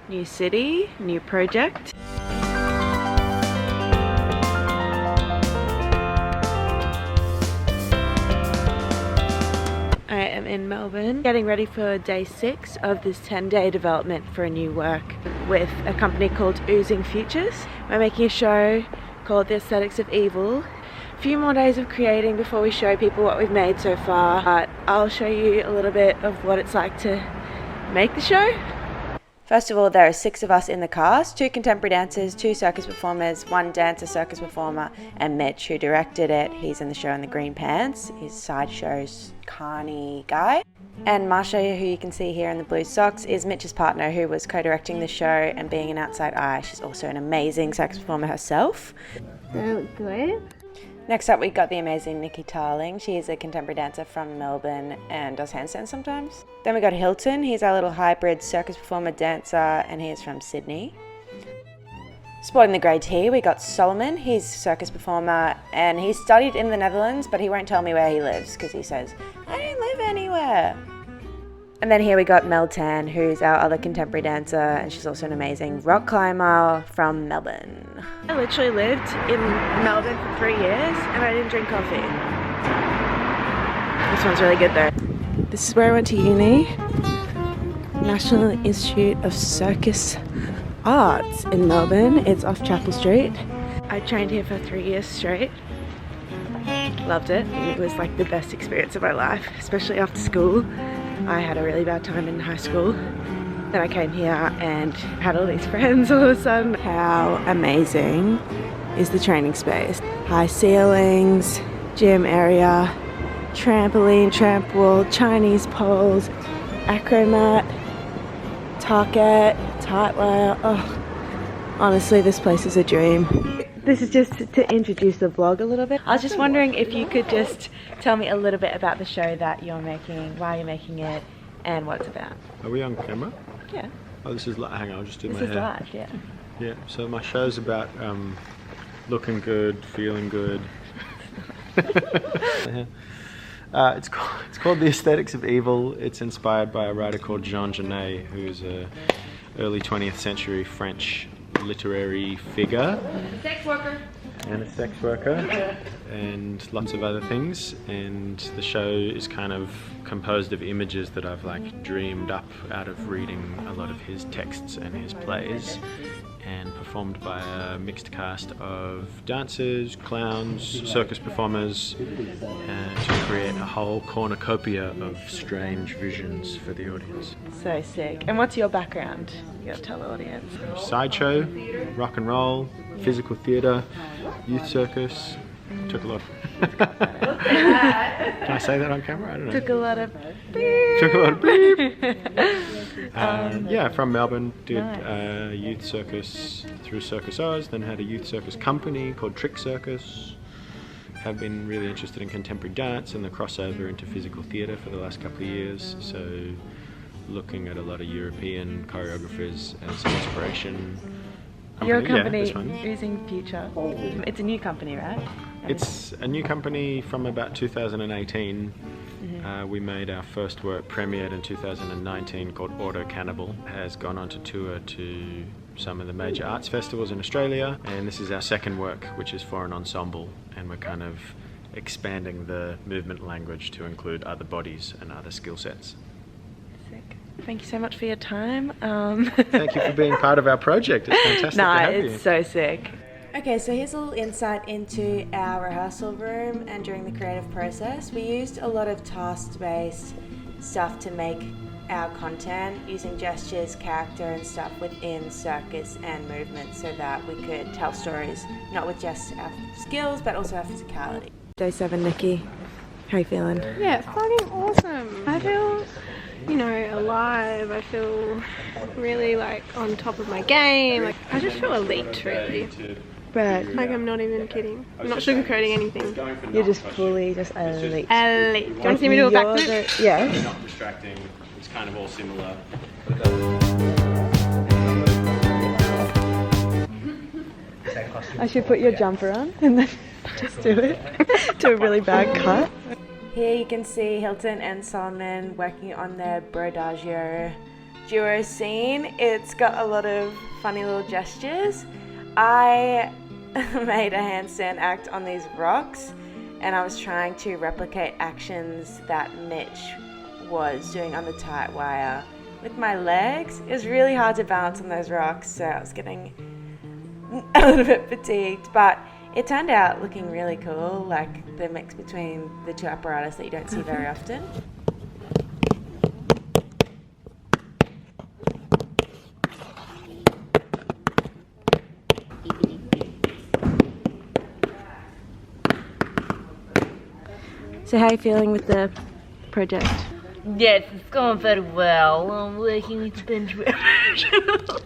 New city, new project. I am in Melbourne, getting ready for day 6 of this 10-day development for a new work with a company called Oozing Futures. We're making a show called The Aesthetics of Evil. A few more days of creating before we show people what we've made so far, but I'll show you a little bit of what it's like to make the show. First of all, there are 6 of us in the cast, 2 contemporary dancers, 2 circus performers, 1 dancer circus performer, and Mitch, who directed it. He's in the show in the green pants. He's Sideshow's carny guy. And Marsha, who you can see here in the blue socks, is Mitch's partner, who was co-directing the show and being an outside eye. She's also an amazing circus performer herself. That look good. Next up, we got the amazing Nikki Tarling. She is a contemporary dancer from Melbourne and does handstands sometimes. Then we got Hilton. He's our little hybrid circus performer dancer, and he is from Sydney. Sporting the grey tea, we got Solomon. He's a circus performer, and he studied in the Netherlands, but he won't tell me where he lives because he says, I don't live anywhere. And then here we got Mel Tan, who's our other contemporary dancer, and she's also an amazing rock climber from Melbourne. I literally lived in Melbourne for 3 years, and I didn't drink coffee. This one's really good though. This is where I went to uni, National Institute of Circus Arts in Melbourne. It's off Chapel Street. I trained here for 3 years straight. Loved it. It was like the best experience of my life, especially after school. I had a really bad time in high school. Then I came here and had all these friends all of a sudden. How amazing is the training space? High ceilings, gym area, trampoline, tramp wall, Chinese poles, acromat, target, tight wire. Oh, honestly, this place is a dream. This is just to introduce the vlog a little bit. I was just wondering if you could just tell me a little bit about the show that you're making, why you're making it, and what it's about. Are we on camera? Yeah. Oh, this is live. Hang on, I'll just do my This is hair. live, yeah. Yeah, so my show's about looking good, feeling good. It's called The Aesthetics of Evil. It's inspired by a writer called Jean Genet, who's a early 20th century French literary figure. Sex worker. And a sex worker. And lots of other things. And the show is kind of composed of images that I've like dreamed up out of reading a lot of his texts and his plays, and performed by a mixed cast of dancers, clowns, circus performers, to create a whole cornucopia of strange visions for the audience. So sick. And what's your background? You gotta tell the audience. Sideshow, rock and roll, physical theatre, youth circus. Took a lot. Can I say that on camera? I don't know. Took a lot of beep. Yeah, from Melbourne. Did youth circus through Circus Oz, then had a youth circus company called Trick Circus. Have been really interested in contemporary dance and the crossover into physical theatre for the last couple of years. So looking at a lot of European choreographers as inspiration. your company, yeah, Oozing Future. It's a new company, right? It's a new company from about 2018. We made our first work, premiered in 2019, called Auto Cannibal. Has gone on to tour to some of the major arts festivals in Australia, and this is our second work, which is for an ensemble, and we're kind of expanding the movement language to include other bodies and other skill sets. Sick. Thank you so much for your time. Thank you for being part of our project. It's fantastic to have you. It's so sick. Okay, so here's a little insight into our rehearsal room and during the creative process. We used a lot of task-based stuff to make our content, using gestures, character and stuff within circus and movement so that we could tell stories, not with just our skills, but also our physicality. Day 7, Nikki. How are you feeling? Yeah, fucking awesome. I feel, alive. I feel really on top of my game. I just feel elite, really. But I'm not even kidding. I'm not sugarcoating anything. you're just fully elite. Elite. Do you want to see me do a backflip? Yeah. It's not distracting. It's kind of all similar. I should put your jumper on and then just do it. Do a really bad cut. Here you can see Hilton and Solomon working on their Brodagio duo scene. It's got a lot of funny little gestures. I made a handstand act on these rocks, and I was trying to replicate actions that Mitch was doing on the tight wire with my legs. It was really hard to balance on those rocks, so I was getting a little bit fatigued, but it turned out looking really cool, like the mix between the two apparatus that you don't see very often. So how are you feeling with the project? Yes, it's going very well. I'm working with Bench Originals.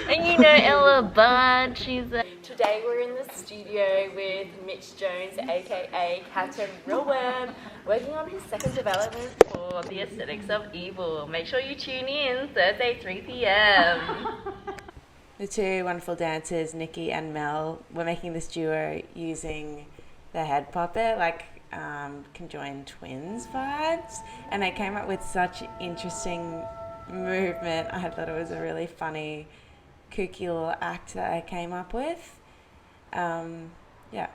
And you know Ella Bard, she's a... Today we're in the studio with Mitch Jones, aka Captain Rowan, working on his second development for The Aesthetics of Evil. Make sure you tune in Thursday 3 p.m. The two wonderful dancers, Nikki and Mel, were making this duo using the head puppet, like conjoined twins vibes, and they came up with such interesting movement. I thought it was a really funny, kooky little act that I came up with. Yeah.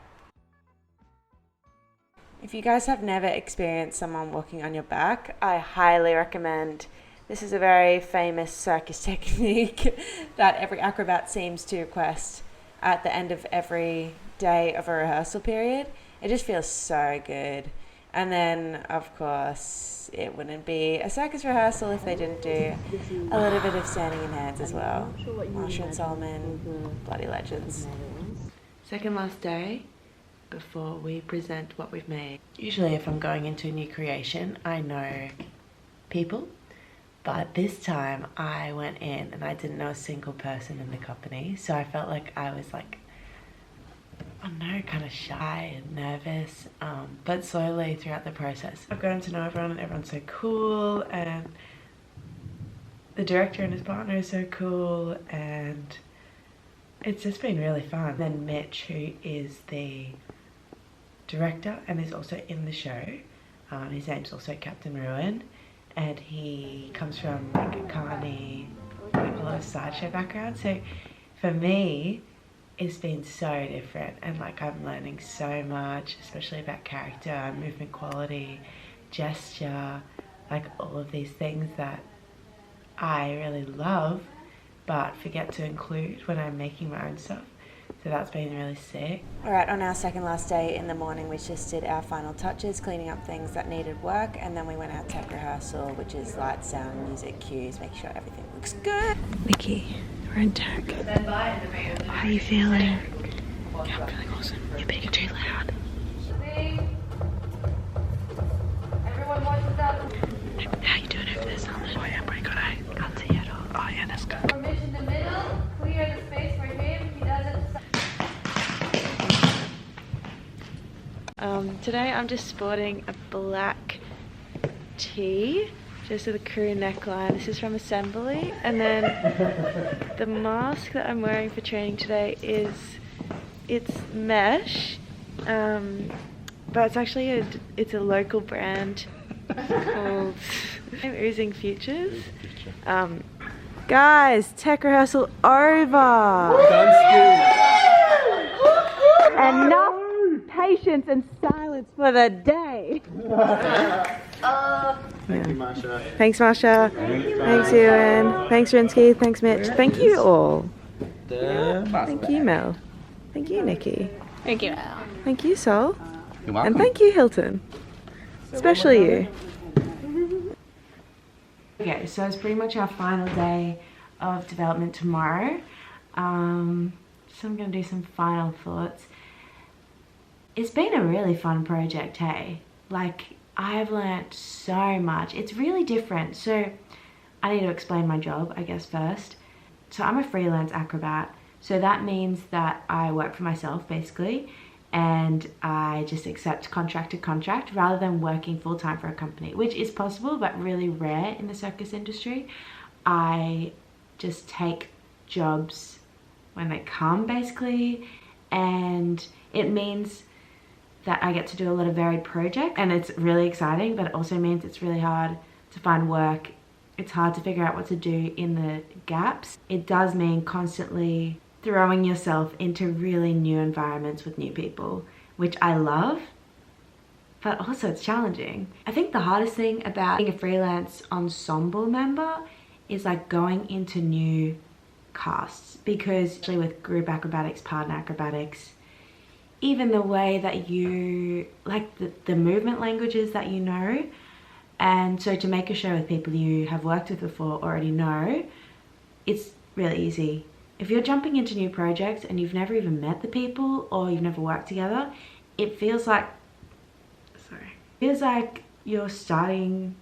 If you guys have never experienced someone walking on your back, I highly recommend. This is a very famous circus technique that every acrobat seems to request at the end of every day of a rehearsal period. It just feels so good. And then, of course, it wouldn't be a circus rehearsal if they didn't do a little bit of standing in hands as well. Marsha and Solomon, bloody legends. Second last day before we present what we've made. Usually if I'm going into a new creation, I know people. But this time I went in and I didn't know a single person in the company. So I felt like I was like, I don't know, kind of shy and nervous, but slowly throughout the process I've gotten to know everyone, and everyone's so cool, and the director and his partner are so cool, and it's just been really fun. Then Mitch, who is the director and is also in the show, his name's also Captain Ruin, and he comes from like a Carney, like a lot of sideshow background, so for me it's been so different, and like I'm learning so much, especially about character, movement quality, gesture, like all of these things that I really love but forget to include when I'm making my own stuff. So that's been really sick. Alright, on our second last day in the morning we just did our final touches, cleaning up things that needed work, and then we went out tech rehearsal, which is light, sound, music, cues, make sure everything looks good. Nikki, we're in tech. How are you feeling? Yeah, I'm feeling awesome. You're being too loud. How you doing over there, Salman? Oh yeah, pretty good, eh? Can't see you at all. Oh yeah, that's good. Formation in the middle, clear the space for him, he does it. Today I'm just sporting a black tee, just with a crew neckline. This is from Assembly, and then the mask that I'm wearing for training today it's mesh, but it's actually it's a local brand called Oozing Futures. Guys, tech rehearsal over. Enough patience and silence for the day. Thank you, Marsha. Thanks, Marsha. Thanks, Ewan. Thanks, Rinsky. Thanks, Mitch. Thank you all. Thank you, Mel. Thank you, Nikki. Thank you, Al. Thank you, Sol. You're welcome. And thank you, Hilton. Especially you. Okay, so it's pretty much our final day of development tomorrow. So I'm going to do some final thoughts. It's been a really fun project, hey? Like, I've learnt so much. It's really different. So I need to explain my job, I guess, first. So I'm a freelance acrobat. So that means that I work for myself, basically, and I just accept contract to contract rather than working full-time for a company, which is possible but really rare in the circus industry. I just take jobs when they come, basically, and it means that I get to do a lot of varied projects, and it's really exciting, but it also means it's really hard to find work it's hard to figure out what to do in the gaps. It does mean constantly throwing yourself into really new environments with new people, which I love, but also it's challenging. I think the hardest thing about being a freelance ensemble member is like going into new casts, because actually with group acrobatics, partner acrobatics, even the way that you, like the movement languages that you know, and so to make a show with people you have worked with before, already know, it's really easy. If you're jumping into new projects and you've never even met the people or you've never worked together, it feels like, you're starting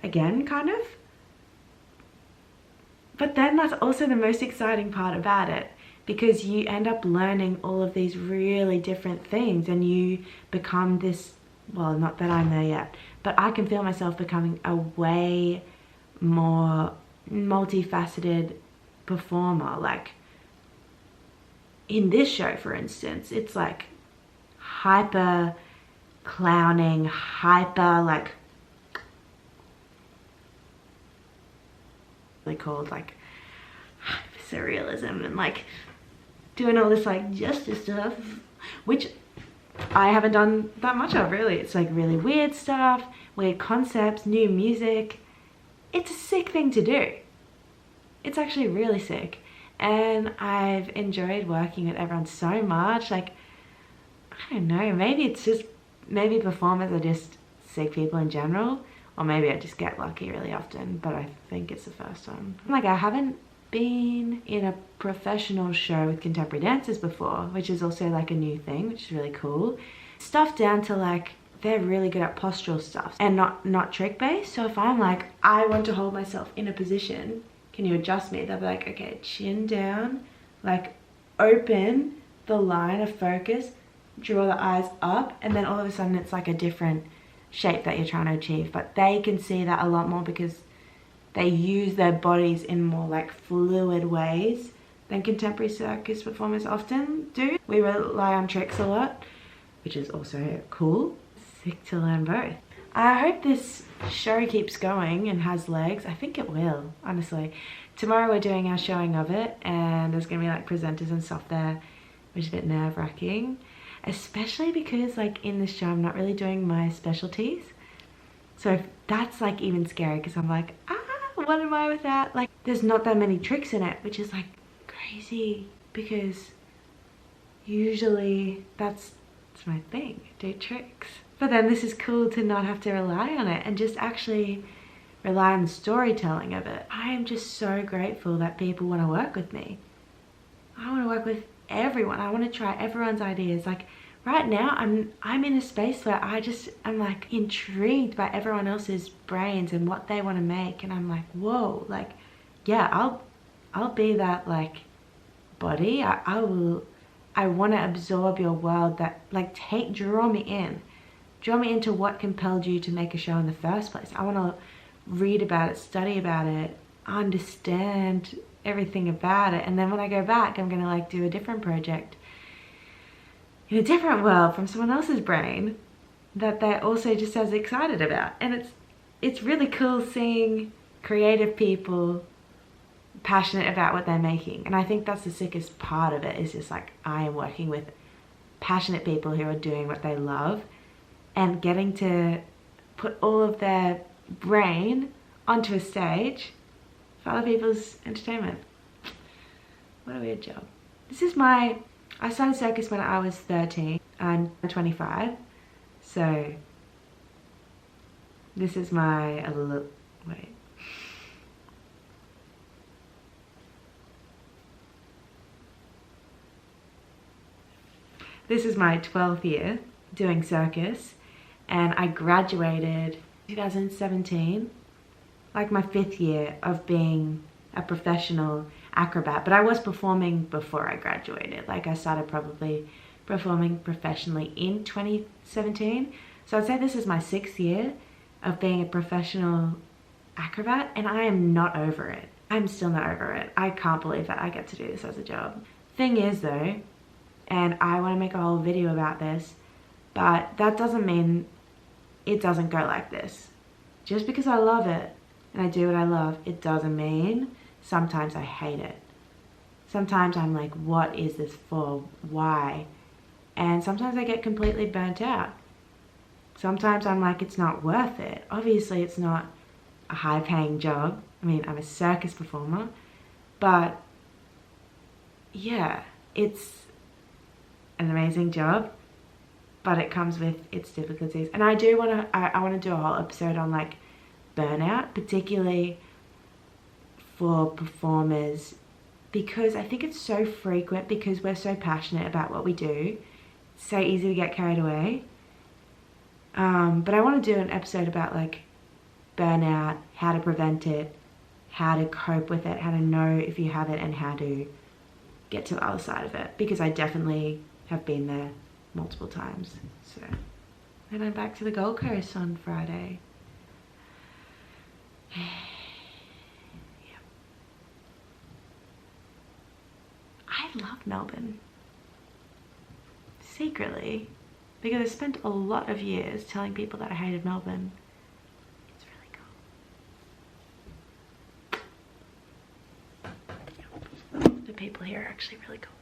again, kind of. But then that's also the most exciting part about it, because you end up learning all of these really different things and you become this, well, not that I'm there yet, but I can feel myself becoming a way more multifaceted performer. Like in this show, for instance, it's like hyper clowning, hyper like called like surrealism, and like doing all this like justice stuff, which I haven't done that much of really. It's like really weird stuff, weird concepts, new music. It's a sick thing to do. It's actually really sick, and I've enjoyed working with everyone so much. Like, I don't know, maybe it's just, maybe performers are just sick people in general, or maybe I just get lucky really often, but I think it's the first time. Like, I haven't been in a professional show with contemporary dancers before, which is also like a new thing, which is really cool. Stuff down to like, they're really good at postural stuff and not trick based. So if I'm like, I want to hold myself in a position, can you adjust me? They'll be like, okay, chin down, like open the line of focus, draw the eyes up, and then all of a sudden it's like a different shape that you're trying to achieve. But they can see that a lot more because they use their bodies in more like fluid ways than contemporary circus performers often do. We rely on tricks a lot, which is also cool. Sick to learn both. I hope this show keeps going and has legs. I think it will, honestly. Tomorrow we're doing our showing of it, and there's gonna be like presenters and stuff there, which is a bit nerve-wracking, especially because like in this show I'm not really doing my specialties. So that's like even scary, because I'm like, what am I without? Like, there's not that many tricks in it, which is like crazy, because usually that's my thing, do tricks. But then this is cool to not have to rely on it and just actually rely on the storytelling of it. I am just so grateful that people want to work with me. I want to work with everyone. I want to try everyone's ideas. Like right now I'm in a space where I'm like intrigued by everyone else's brains and what they want to make, and I'm like, whoa, like yeah, I'll be that like body. I want to absorb your world, that like draw me into what compelled you to make a show in the first place. I want to read about it, study about it, understand everything about it, and then when I go back I'm gonna like do a different project in a different world from someone else's brain that they're also just as excited about. And it's really cool seeing creative people passionate about what they're making, and I think that's the sickest part of it, is just like I am working with passionate people who are doing what they love and getting to put all of their brain onto a stage for other people's entertainment. What a weird job. I started circus when I was 13. I'm 25. So this is my, wait. This is my 12th year doing circus, and I graduated 2017, like my 5th year of being a professional acrobat. But I was performing before I graduated. Like I started probably performing professionally in 2017. So I'd say this is my 6th year of being a professional acrobat, and I am not over it. I'm still not over it. I can't believe that I get to do this as a job. Thing is though, and I want to make a whole video about this, but that doesn't mean it doesn't go like this. Just because I love it and I do what I love, it doesn't mean sometimes I hate it. Sometimes I'm like, what is this for? Why? And sometimes I get completely burnt out. Sometimes I'm like, it's not worth it. Obviously, it's not a high-paying job. I mean, I'm a circus performer, but yeah, it's an amazing job, but it comes with its difficulties. And I do want to, I want to do a whole episode on like burnout, particularly for performers, because I think it's so frequent because we're so passionate about what we do. It's so easy to get carried away. But I want to do an episode about like burnout, how to prevent it, how to cope with it, how to know if you have it, and how to get to the other side of it, because I definitely have been there multiple times. So then I'm back to the Gold Coast on Friday. Yeah. I love Melbourne. Secretly, because I spent a lot of years telling people that I hated Melbourne. It's really cool. The people here are actually really cool.